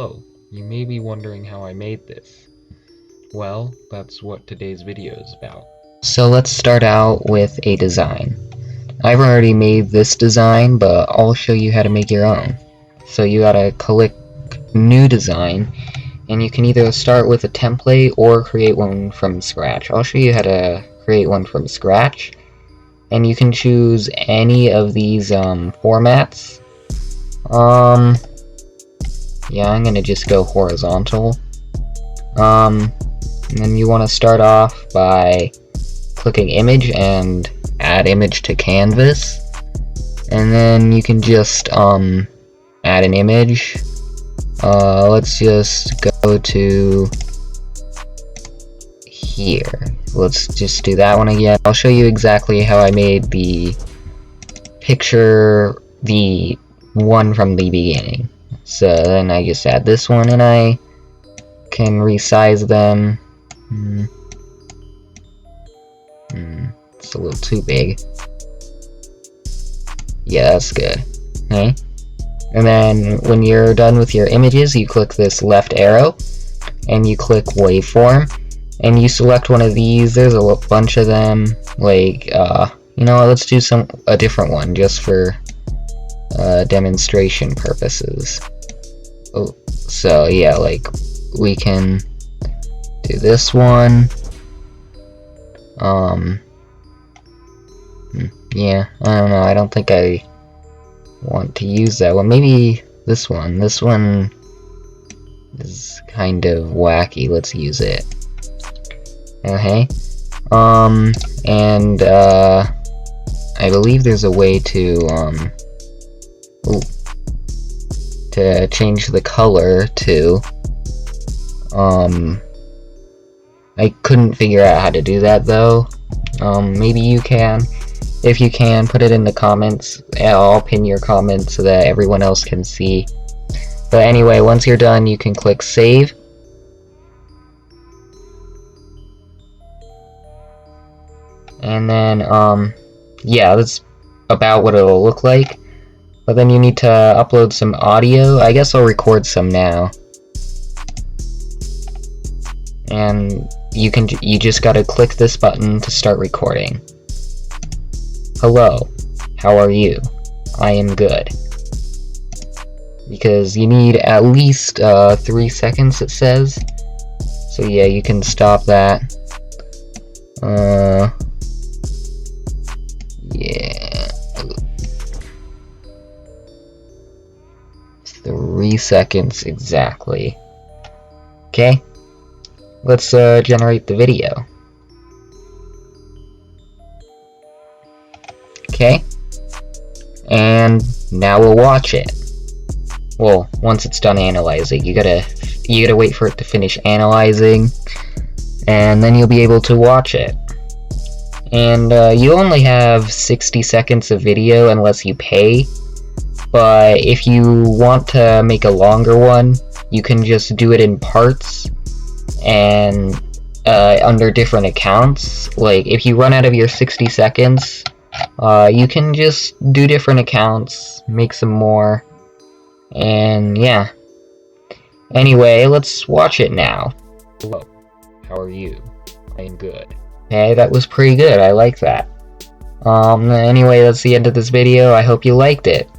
Hello, you may be wondering how I made this. Well, that's what today's video is about. So let's start out with a design. I've already made this design, but I'll show you how to make your own. So you gotta click New Design, and you can either start with a template or create one from scratch. I'll show you how to create one from scratch, and you can choose any of these formats. Yeah, I'm gonna just go horizontal. And then you want to start off by clicking image and add image to canvas, and then you can just add an image. Let's just go to here. Let's just do that one again. I'll show you exactly how I made the picture, the one from the beginning. So then I just add this one, and I can resize them. It's a little too big. Yeah, that's good. Okay. And then when you're done with your images, you click this left arrow, and you click waveform, and you select one of these. There's a bunch of them. Like, you know what, let's do a different one just for demonstration purposes. Oh, so yeah, like we can do this one. Yeah, I don't know, I don't think I want to use that one. Maybe this one. This one is kind of wacky. Let's use it. Okay. And I believe there's a way to to change the color to I couldn't figure out how to do that though. Maybe you can. If you can, put it in the comments. I'll pin your comments so that everyone else can see. But anyway, once you're done, you can click save. And then, yeah, that's about what it'll look like. But then you need to upload some audio. I guess I'll record some now. And you just gotta click this button to start recording. Hello, how are you? I am good. Because you need at least 3 seconds, it says. So yeah, you can stop that. Yeah. 3 seconds exactly. Okay, let's generate the video. Okay, and now we'll watch it. Well, once it's done analyzing, you gotta wait for it to finish analyzing, and then you'll be able to watch it. And you only have 60 seconds of video unless you pay, but if you want to make a longer one, you can just do it in parts and under different accounts. Like, if you run out of your 60 seconds, you can just do different accounts, make some more, and yeah. Anyway, let's watch it now. Hello, how are you? I am good. Okay, that was pretty good, I like that. Anyway, that's the end of this video. I hope you liked it.